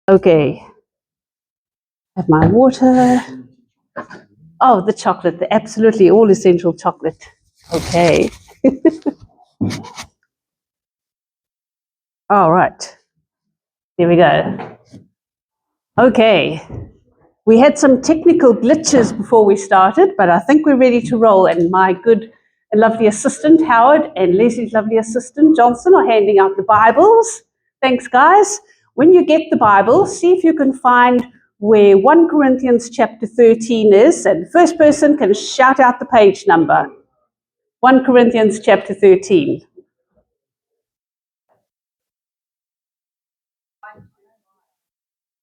Okay, have my water. Oh, the chocolate, the absolutely all essential chocolate. Okay. All right, here we go. Okay, we had some technical glitches before we started, but I think we're ready to roll. And my good and lovely assistant, Howard, and Leslie's lovely assistant, Johnson, are handing out the Bibles. Thanks, guys. When you get the Bible, see if you can find where 1 Corinthians chapter 13 is, and the first person can shout out the page number. 1 Corinthians chapter 13.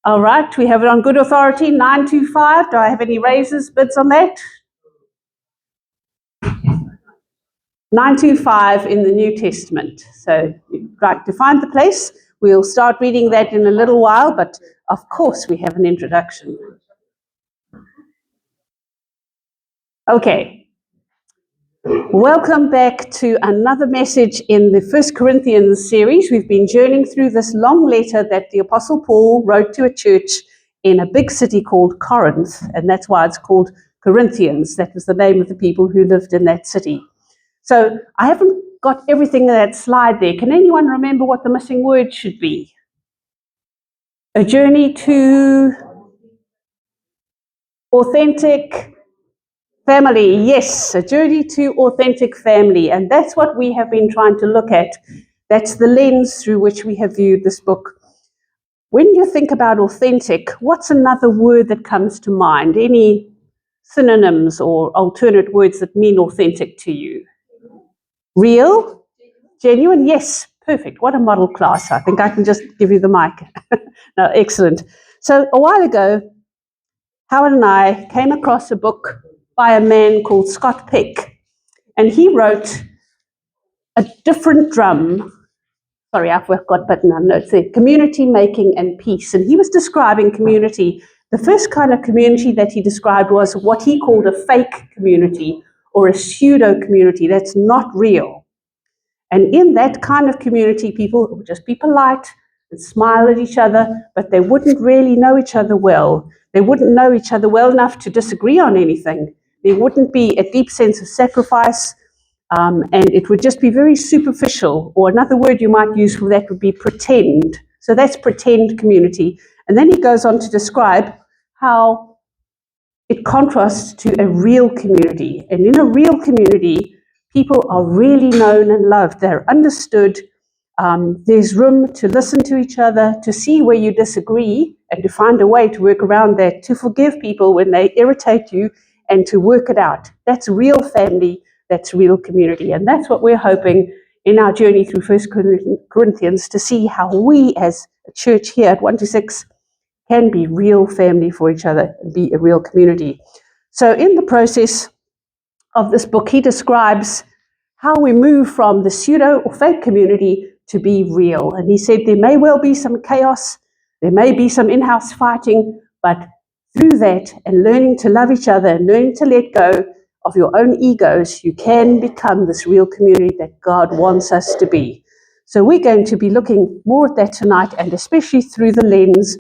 All right, we have it on good authority, 925. Do I have any raises, bids on that? 925 in the New Testament. So you'd like to find the place. We'll start reading that in a little while, but of course we have an introduction. Okay. Welcome back to another message in the 1 Corinthians series. We've been journeying through this long letter that the Apostle Paul wrote to a church in a big city called Corinth, and that's why it's called Corinthians. That was the name of the people who lived in that city. So I haven't got everything in that slide there. Can anyone remember what the missing word should be? A journey to authentic family. Yes, a journey to authentic family. And that's what we have been trying to look at. That's the lens through which we have viewed this book. When you think about authentic, what's another word that comes to mind? Any synonyms or alternate words that mean authentic to you? Real? Genuine? Yes. Perfect. What a model class. I think I can just give you the mic. No, excellent. So a while ago, Howard and I came across a book by a man called Scott Peck, and he wrote A Different Drum. Sorry, I've got button on notes there. Community Making and Peace. And he was describing community. The first kind of community that he described was what he called a fake community or a pseudo community that's not real. And in that kind of community, people would just be polite and smile at each other, but they wouldn't really know each other well. They wouldn't know each other well enough to disagree on anything. There wouldn't be a deep sense of sacrifice, and it would just be very superficial, or another word you might use for that would be pretend. So that's pretend community. And then he goes on to describe how it contrasts to a real community. And in a real community, people are really known and loved. They're understood. There's room to listen to each other, to see where you disagree, and to find a way to work around that, to forgive people when they irritate you, and to work it out. That's real family. That's real community. And that's what we're hoping in our journey through 1 Corinthians, to see how we as a church here at 126 can be real family for each other and be a real community. So in the process of this book, he describes how we move from the pseudo or fake community to be real. And he said there may well be some chaos, there may be some in-house fighting, but through that and learning to love each other and learning to let go of your own egos, you can become this real community that God wants us to be. So we're going to be looking more at that tonight, and especially through the lens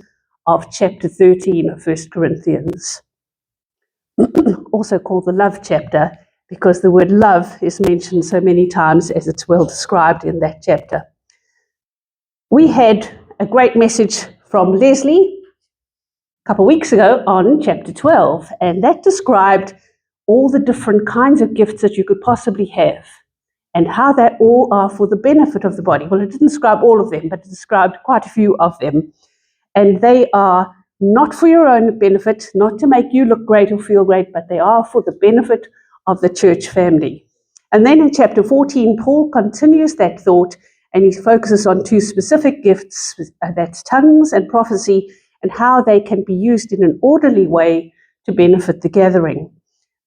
of chapter 13 of 1 Corinthians, also called the love chapter, because the word love is mentioned so many times as it's well described in that chapter. We had a great message from Leslie a couple of weeks ago on chapter 12, and that described all the different kinds of gifts that you could possibly have and how that all are for the benefit of the body. Well, it didn't describe all of them, but it described quite a few of them. And they are not for your own benefit, not to make you look great or feel great, but they are for the benefit of the church family. And then in chapter 14, Paul continues that thought, and he focuses on two specific gifts, that's tongues and prophecy, and how they can be used in an orderly way to benefit the gathering.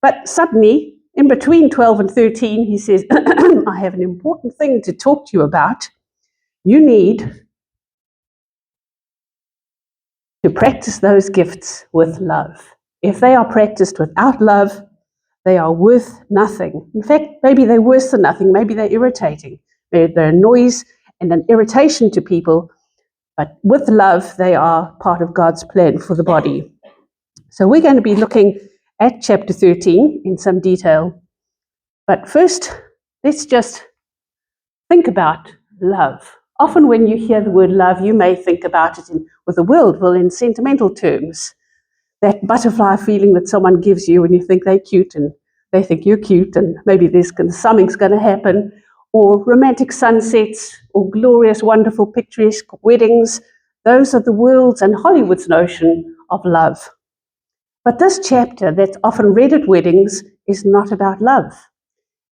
But suddenly, in between 12 and 13, he says, I have an important thing to talk to you about. You need to practice those gifts with love. If they are practiced without love, they are worth nothing. In fact, maybe they're worse than nothing. Maybe they're irritating. They're a noise and an irritation to people. But with love, they are part of God's plan for the body. So we're going to be looking at chapter 13 in some detail. But first, let's just think about love. Often when you hear the word love, you may think about it with the world, well, in sentimental terms. That butterfly feeling that someone gives you when you think they're cute and they think you're cute and maybe something's going to happen, or romantic sunsets, or glorious, wonderful, picturesque weddings. Those are the world's and Hollywood's notion of love. But this chapter that's often read at weddings is not about love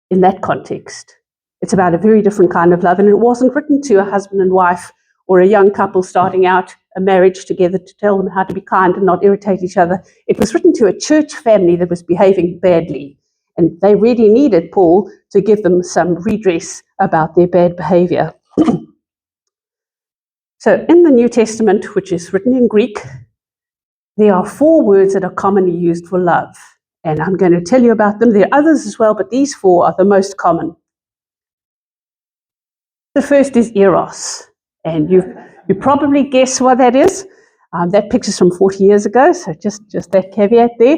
in that context. It's about a very different kind of love, and it wasn't written to a husband and wife or a young couple starting out a marriage together to tell them how to be kind and not irritate each other. It was written to a church family that was behaving badly, and they really needed Paul to give them some redress about their bad behavior. So in the New Testament, which is written in Greek, there are 4 words that are commonly used for love, and I'm going to tell you about them. There are others as well, but these 4 are the most common. The first is eros, and you probably guess what that is. That picture's from 40 years ago, so just that caveat there.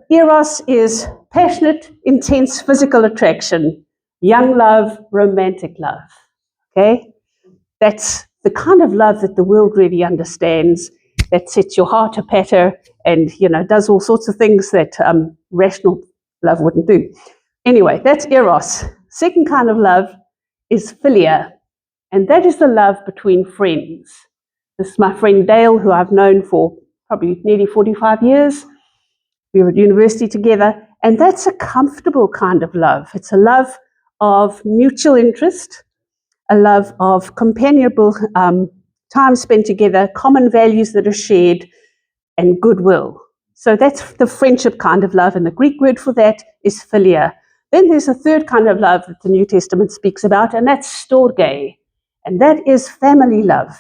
Eros is passionate, intense physical attraction, young love, romantic love. Okay? That's the kind of love that the world really understands, that sets your heart a patter and, does all sorts of things that rational love wouldn't do. Anyway, that's eros. Second kind of love is philia, and that is the love between friends. This is my friend Dale, who I've known for probably nearly 45 years. We were at university together, and that's a comfortable kind of love. It's a love of mutual interest, a love of companionable time spent together, common values that are shared, and goodwill. So that's the friendship kind of love, and the Greek word for that is philia. Then there's a third kind of love that the New Testament speaks about, and that's storge, and that is family love.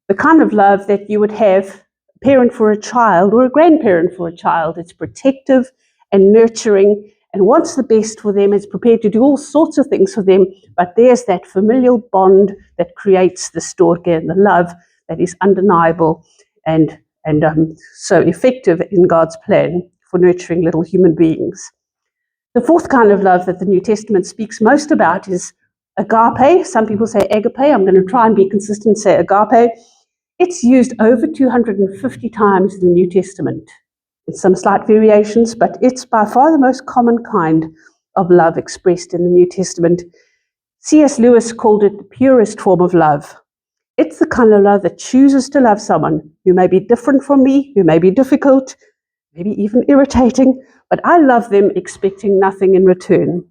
The kind of love that you would have a parent for a child or a grandparent for a child. It's protective and nurturing and wants the best for them. It's prepared to do all sorts of things for them, but there's that familial bond that creates the storge and the love that is undeniable and so effective in God's plan for nurturing little human beings. The fourth kind of love that the New Testament speaks most about is agape. Some people say agape. I'm going to try and be consistent and say agape. It's used over 250 times in the New Testament. It's some slight variations, but it's by far the most common kind of love expressed in the New Testament. C.S. Lewis called it the purest form of love. It's the kind of love that chooses to love someone who may be different from me, who may be difficult, maybe even irritating, but I love them expecting nothing in return.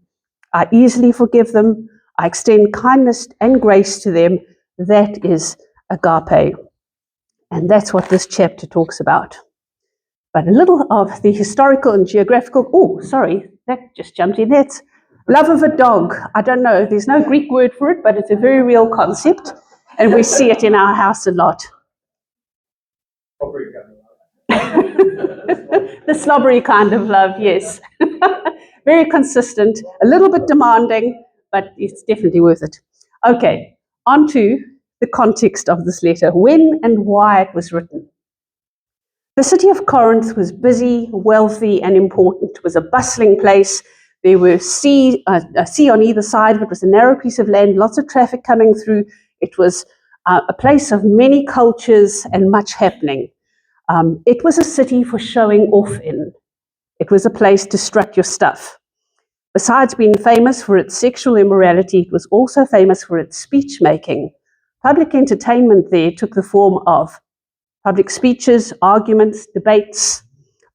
I easily forgive them. I extend kindness and grace to them. That is agape. And that's what this chapter talks about. But a little of the historical and geographical, that just jumped in. That's love of a dog. I don't know, there's no Greek word for it, but it's a very real concept, and we see it in our house a lot. The slobbery kind of love, yes. Very consistent, a little bit demanding, but it's definitely worth it. Okay, on to the context of this letter, when and why it was written. The city of Corinth was busy, wealthy, and important. It was a bustling place. There were a sea on either side of it. It was a narrow piece of land, lots of traffic coming through. It was a place of many cultures and much happening. It was a city for showing off in. It was a place to strut your stuff. Besides being famous for its sexual immorality, it was also famous for its speech making. Public entertainment there took the form of public speeches, arguments, debates,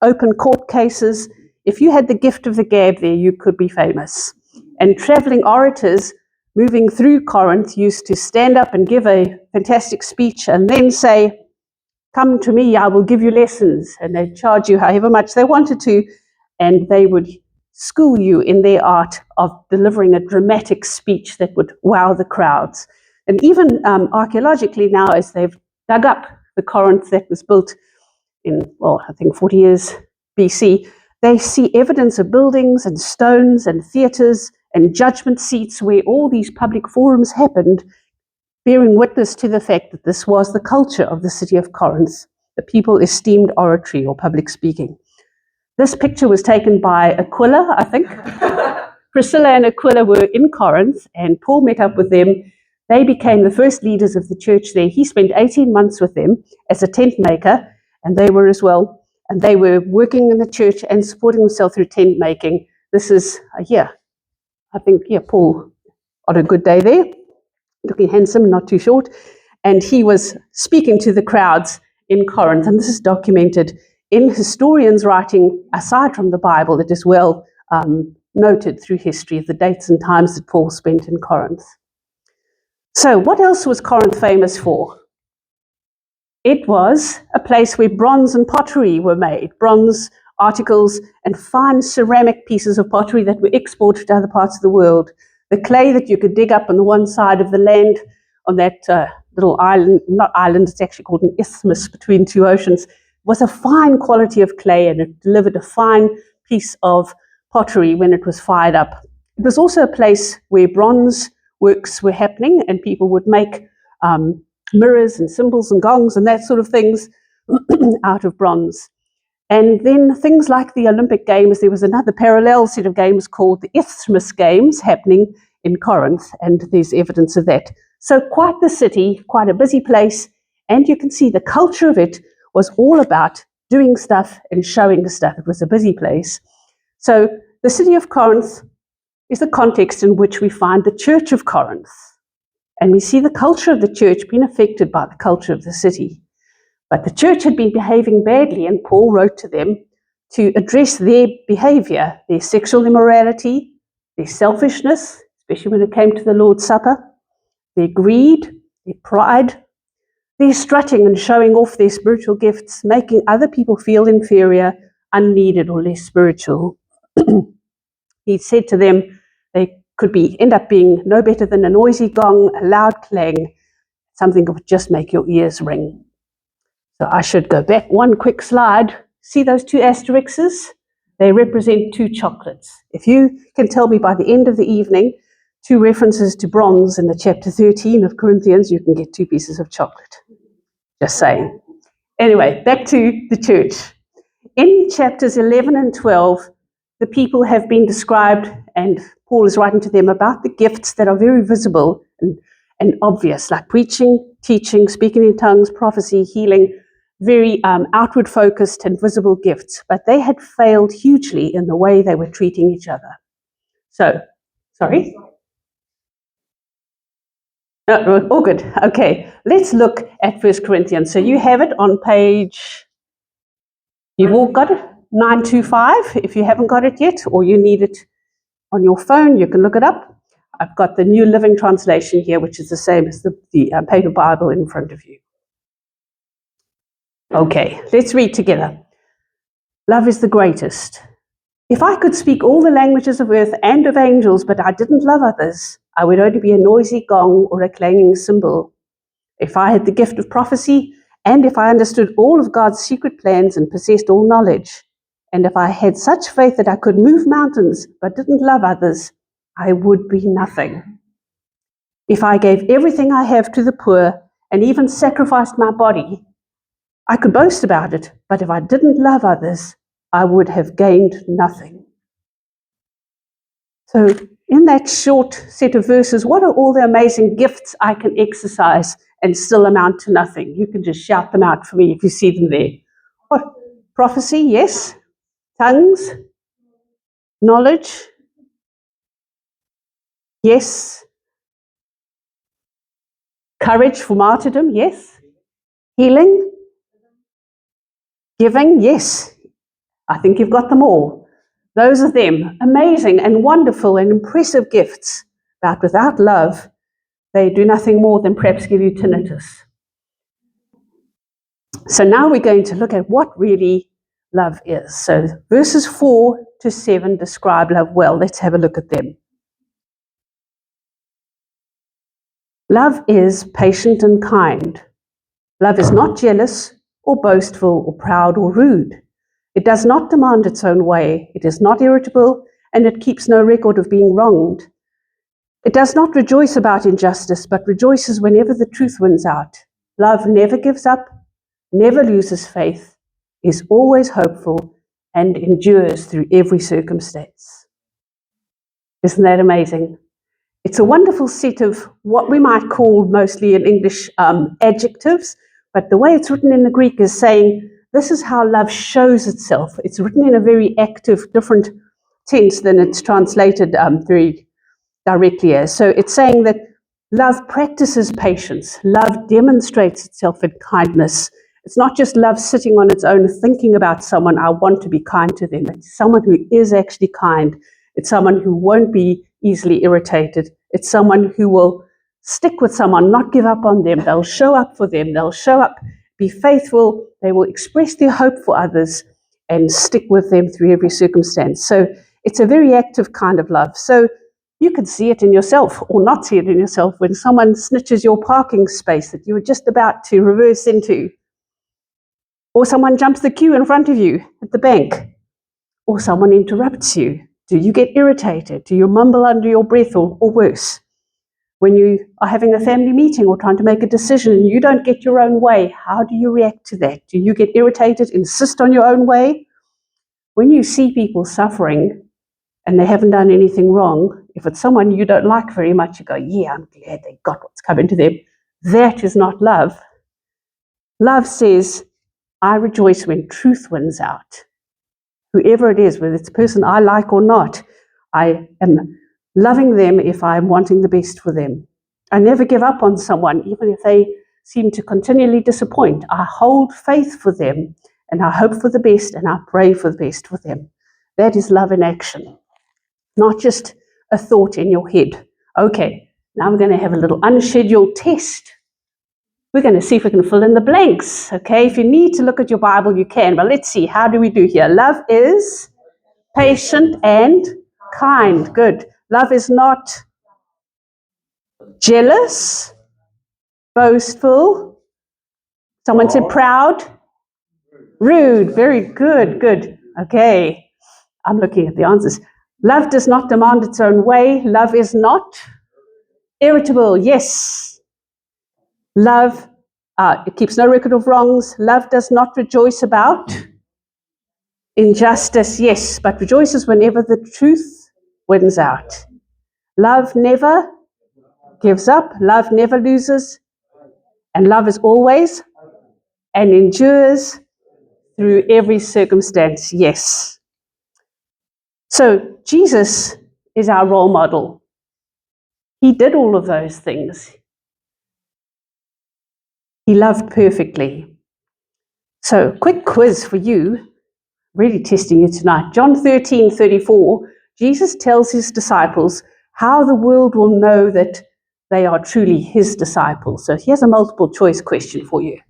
open court cases. If you had the gift of the gab there, you could be famous. And traveling orators moving through Corinth used to stand up and give a fantastic speech and then say, "Come to me, I will give you lessons." And they'd charge you however much they wanted to, and they would school you in their art of delivering a dramatic speech that would wow the crowds. And even archaeologically now, as they've dug up the Corinth that was built in, I think 40 years BC, they see evidence of buildings and stones and theatres and judgment seats where all these public forums happened bearing witness to the fact that this was the culture of the city of Corinth. The people esteemed oratory or public speaking. This picture was taken by Aquila, I think. Priscilla and Aquila were in Corinth, and Paul met up with them. They became the first leaders of the church there. He spent 18 months with them as a tent maker, and they were as well. And they were working in the church and supporting themselves through tent making. This is, Paul on a good day there, looking handsome, not too short. And he was speaking to the crowds in Corinth. And this is documented in historians' writing, aside from the Bible. It is well noted through history of the dates and times that Paul spent in Corinth. So what else was Corinth famous for? It was a place where bronze and pottery were made, bronze articles and fine ceramic pieces of pottery that were exported to other parts of the world. The clay that you could dig up on the one side of the land on that little island, not island, it's actually called an isthmus between two oceans, was a fine quality of clay, and it delivered a fine piece of pottery when it was fired up. It was also a place where bronze works were happening, and people would make mirrors and cymbals and gongs and that sort of things out of bronze. And then things like the Olympic Games, there was another parallel set of games called the Isthmus Games happening in Corinth, and there's evidence of that. So quite the city, quite a busy place, and you can see the culture of it was all about doing stuff and showing stuff. It was a busy place. So the city of Corinth is the context in which we find the church of Corinth. And we see the culture of the church being affected by the culture of the city. But the church had been behaving badly, and Paul wrote to them to address their behavior, their sexual immorality, their selfishness, especially when it came to the Lord's Supper, their greed, their pride, their strutting and showing off their spiritual gifts, making other people feel inferior, unneeded, or less spiritual. He said to them they could end up being no better than a noisy gong, a loud clang, something that would just make your ears ring. So I should go back one quick slide. See those two asterisks? They represent two chocolates. If you can tell me by the end of the evening two references to bronze in the chapter 13 of Corinthians, you can get 2 pieces of chocolate. Just saying. Anyway, back to the church. In chapters 11 and 12, the people have been described, and Paul is writing to them about the gifts that are very visible and obvious, like preaching, teaching, speaking in tongues, prophecy, healing, very outward focused and visible gifts. But they had failed hugely in the way they were treating each other. So, sorry? All good. Okay, let's look at 1 Corinthians. So you have it on page, you've all got it, 925. If you haven't got it yet, or you need it on your phone, you can look it up. I've got the New Living Translation here, which is the same as the paper Bible in front of you. Okay, let's read together. Love is the greatest. If I could speak all the languages of earth and of angels, but I didn't love others, I would only be a noisy gong or a clanging cymbal. If I had the gift of prophecy, and if I understood all of God's secret plans and possessed all knowledge, and if I had such faith that I could move mountains but didn't love others, I would be nothing. If I gave everything I have to the poor and even sacrificed my body, I could boast about it, but if I didn't love others, I would have gained nothing. So in that short set of verses, what are all the amazing gifts I can exercise and still amount to nothing? You can just shout them out for me if you see them there. What? Prophecy, yes. Tongues. Knowledge, yes. Courage for martyrdom, yes. Healing. Giving, yes. I think you've got them all. Those are them. Amazing and wonderful and impressive gifts. But without love, they do nothing more than perhaps give you tinnitus. So now we're going to look at what really love is. So verses 4 to 7 describe love well. Let's have a look at them. Love is patient and kind. Love is not jealous or boastful or proud or rude. It does not demand its own way. It is not irritable, and it keeps no record of being wronged. It does not rejoice about injustice, but rejoices whenever the truth wins out. Love never gives up, never loses faith, is always hopeful, and endures through every circumstance. Isn't that amazing? It's a wonderful set of what we might call mostly in English adjectives, but the way it's written in the Greek is saying this is how love shows itself. It's written in a very active, different tense than it's translated very directly as. So it's saying that love practices patience, love demonstrates itself in kindness. It's not just love sitting on its own thinking about someone, I want to be kind to them. It's someone who is actually kind. It's someone who won't be easily irritated. It's someone who will stick with someone, not give up on them. They'll show up for them. They'll show up, be faithful. They will express their hope for others and stick with them through every circumstance. So it's a very active kind of love. So you can see it in yourself or not see it in yourself when someone snitches your parking space that you were just about to reverse into, or someone jumps the queue in front of you at the bank, or someone interrupts you. Do you get irritated? Do you mumble under your breath or worse? When you are having a family meeting or trying to make a decision and you don't get your own way, how do you react to that? Do you get irritated, insist on your own way? When you see people suffering and they haven't done anything wrong, if it's someone you don't like very much, you go, yeah, I'm glad they got what's coming to them. That is not love. Love says, I rejoice when truth wins out. Whoever it is, whether it's a person I like or not, I am loving them if I'm wanting the best for them. I never give up on someone, even if they seem to continually disappoint. I hold faith for them, and I hope for the best, and I pray for the best for them. That is love in action, not just a thought in your head. Okay, now we're going to have a little unscheduled test. We're going to see if we can fill in the blanks. Okay, if you need to look at your Bible, you can. But let's see, how do we do here? Love is patient and kind. Good. Love is not jealous, boastful. Someone said proud. Rude. Very good. Good. Okay. I'm looking at the answers. Love does not demand its own way. Love is not irritable. Yes. Love, it keeps no record of wrongs. Love does not rejoice about injustice. Yes, but rejoices whenever the truth wins out. Love never gives up. Love never loses. And love is always and endures through every circumstance. Yes. So Jesus is our role model. He did all of those things. He loved perfectly. So, quick quiz for you, really testing you tonight. John 13:34, Jesus tells his disciples how the world will know that they are truly his disciples. So here's a multiple choice question for you.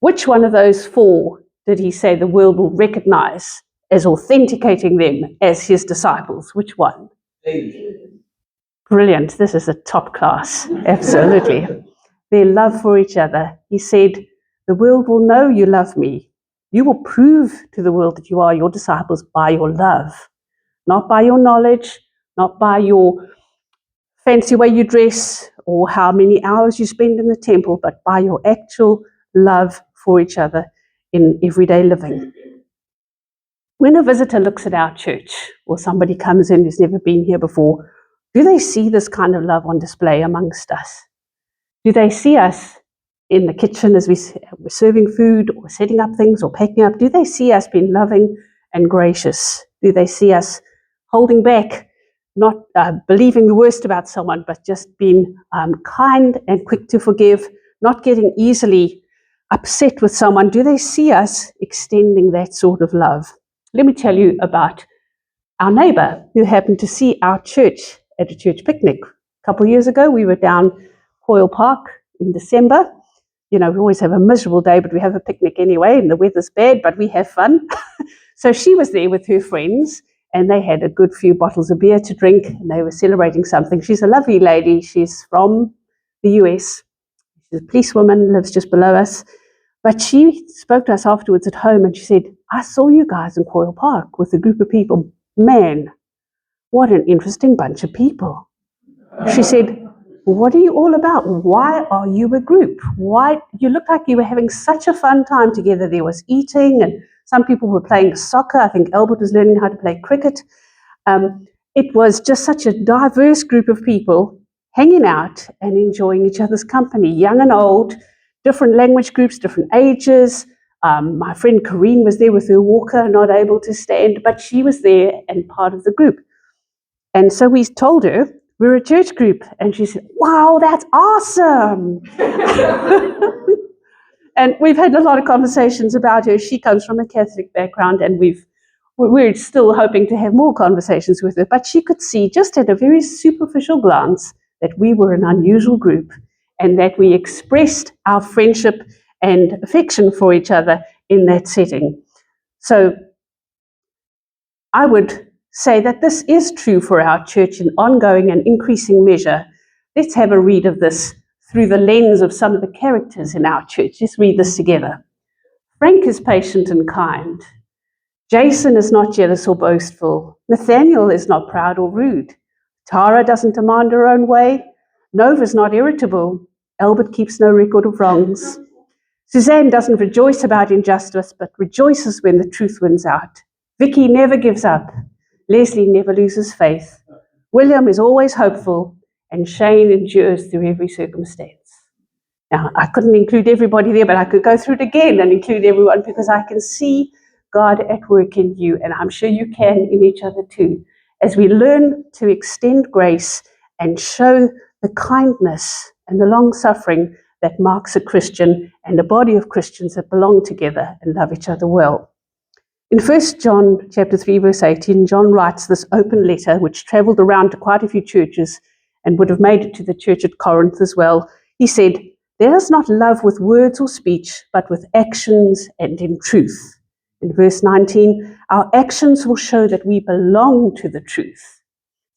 Which one of those four did he say the world will recognize as authenticating them as his disciples? Which one? Brilliant. This is a top class. Absolutely. Their love for each other. He said, the world will know you love me. You will prove to the world that you are your disciples by your love, not by your knowledge, not by your fancy way you dress or how many hours you spend in the temple, but by your actual love for each other in everyday living. When a visitor looks at our church or somebody comes in who's never been here before, do they see this kind of love on display amongst us? Do they see us in the kitchen as we're serving food or setting up things or packing up? Do they see us being loving and gracious? Do they see us holding back, not believing the worst about someone, but just being kind and quick to forgive, not getting easily upset with someone? Do they see us extending that sort of love? Let me tell you about our neighbor who happened to see our church at a church picnic. A couple of years ago, we were down Coyle Park in December. You know, we always have a miserable day, but we have a picnic anyway, and the weather's bad, but we have fun. So she was there with her friends, and they had a good few bottles of beer to drink, and they were celebrating something. She's a lovely lady. She's from the US. She's a policewoman, lives just below us. But she spoke to us afterwards at home, and she said, I saw you guys in Coyle Park with a group of people. Man, what an interesting bunch of people. She said, "What are you all about? Why are you a group? Why you look like you were having such a fun time together. There was eating, and some people were playing soccer. I think Albert was learning how to play cricket. It was just such a diverse group of people hanging out and enjoying each other's company, young and old, different language groups, different ages. My friend Corrine was there with her walker, not able to stand, but she was there and part of the group. And so we told her, we're a church group. And she said, wow, that's awesome. And we've had a lot of conversations about her. She comes from a Catholic background, and we're still hoping to have more conversations with her. But she could see just at a very superficial glance that we were an unusual group and that we expressed our friendship and affection for each other in that setting. So I would say that this is true for our church in ongoing and increasing measure. Let's have a read of this through the lens of some of the characters in our church. Let's read this together. Frank is patient and kind. Jason is not jealous or boastful. Nathaniel is not proud or rude. Tara doesn't demand her own way. Nova's not irritable. Albert keeps no record of wrongs. Suzanne doesn't rejoice about injustice, but rejoices when the truth wins out. Vicky never gives up. Leslie never loses faith. William is always hopeful, and Shane endures through every circumstance. Now, I couldn't include everybody there, but I could go through it again and include everyone, because I can see God at work in you, and I'm sure you can in each other too. As we learn to extend grace and show the kindness and the long-suffering that marks a Christian and a body of Christians that belong together and love each other well. In 1 John chapter 3, verse 18, John writes this open letter, which traveled around to quite a few churches and would have made it to the church at Corinth as well. He said, let us not love with words or speech, but with actions and in truth. In verse 19, our actions will show that we belong to the truth.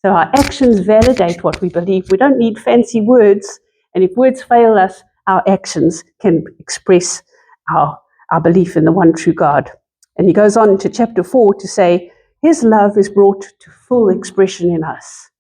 So our actions validate what we believe. We don't need fancy words, and if words fail us, our actions can express our belief in the one true God. And he goes on to chapter 4 to say, his love is brought to full expression in us.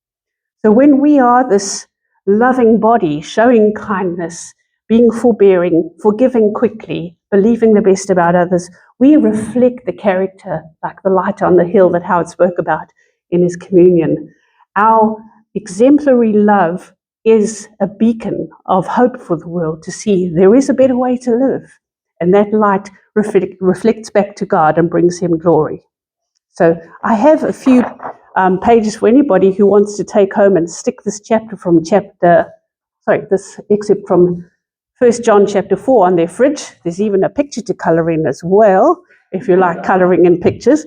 So when we are this loving body, showing kindness, being forbearing, forgiving quickly, believing the best about others, we reflect the character like the light on the hill that Howard spoke about in his communion. Our exemplary love is a beacon of hope for the world to see there is a better way to live. And that light reflects back to God and brings him glory. So I have a few pages for anybody who wants to take home and stick this excerpt from 1 John chapter 4 on their fridge. There's even a picture to colour in as well, if you like colouring in pictures.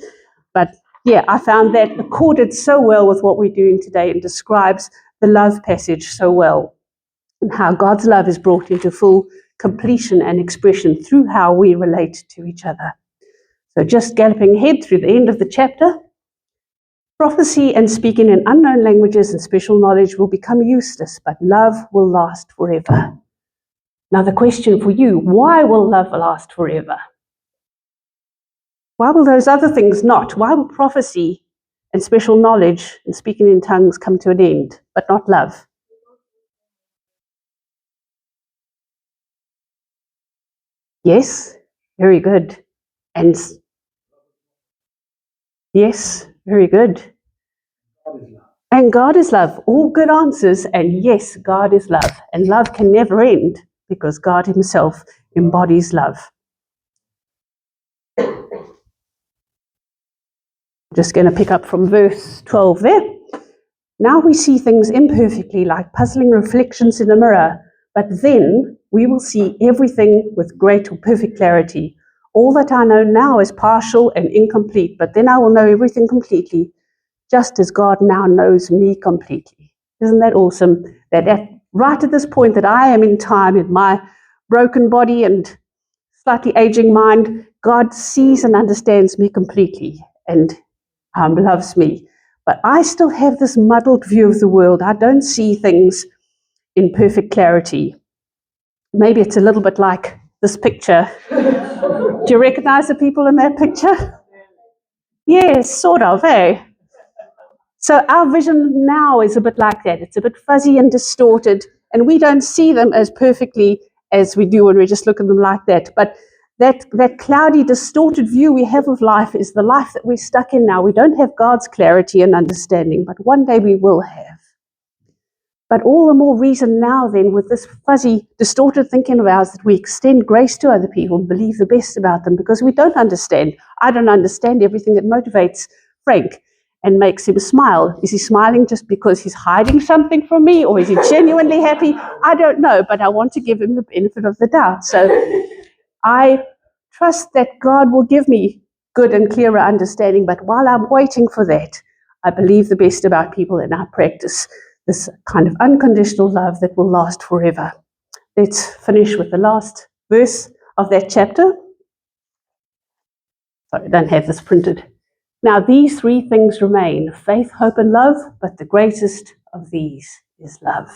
But yeah, I found that accorded so well with what we're doing today and describes the love passage so well, and how God's love is brought into full completion and expression through how we relate to each other. So just galloping ahead through the end of the chapter, prophecy and speaking in unknown languages and special knowledge will become useless, but love will last forever. Now the question for you, why will love last forever? Why will those other things not? Why will prophecy and special knowledge and speaking in tongues come to an end, but not love? Yes, very good. And yes, very good. And God is love. All good answers. And yes, God is love. And love can never end because God himself embodies love. I'm just going to pick up from verse 12 there. Now we see things imperfectly, like puzzling reflections in a mirror, but then we will see everything with great or perfect clarity. All that I know now is partial and incomplete, but then I will know everything completely, just as God now knows me completely. Isn't that awesome? That right at this point that I am in time, in my broken body and slightly aging mind, God sees and understands me completely and loves me. But I still have this muddled view of the world. I don't see things in perfect clarity. Maybe it's a little bit like this picture. Do you recognize the people in that picture? Yes, sort of, eh? So our vision now is a bit like that. It's a bit fuzzy and distorted, and we don't see them as perfectly as we do when we just look at them like that. But that cloudy, distorted view we have of life is the life that we're stuck in now. We don't have God's clarity and understanding, but one day we will have. But all the more reason now then, with this fuzzy, distorted thinking of ours, that we extend grace to other people and believe the best about them, because we don't understand. I don't understand everything that motivates Frank and makes him smile. Is he smiling just because he's hiding something from me, or is he genuinely happy? I don't know, but I want to give him the benefit of the doubt. So I trust that God will give me good and clearer understanding, but while I'm waiting for that, I believe the best about people and I practice this kind of unconditional love that will last forever. Let's finish with the last verse of that chapter. Sorry, I don't have this printed. Now, these three things remain: faith, hope, and love, but the greatest of these is love.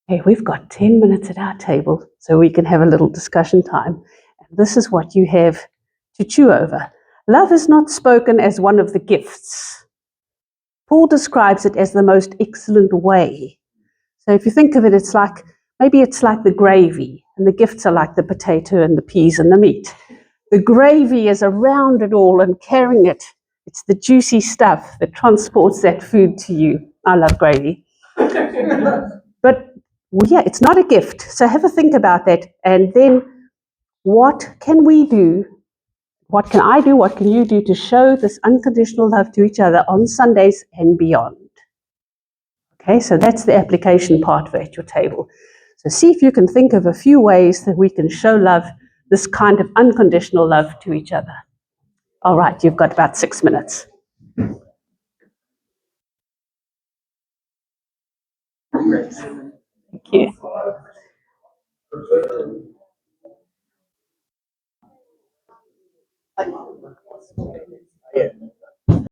Hey, we've got 10 minutes at our table, so we can have a little discussion time. And this is what you have to chew over. Love is not spoken as one of the gifts. Paul describes it as the most excellent way. So if you think of it, it's like, maybe it's like the gravy, and the gifts are like the potato and the peas and the meat. The gravy is around it all and carrying it. It's the juicy stuff that transports that food to you. I love gravy. But yeah, it's not a gift. So have a think about that. And then what can we do? What can I do? What can you do to show this unconditional love to each other on Sundays and beyond? Okay, so that's the application part of it at your table. So see if you can think of a few ways that we can show love, this kind of unconditional love to each other. All right, you've got about 6 minutes. Thank you.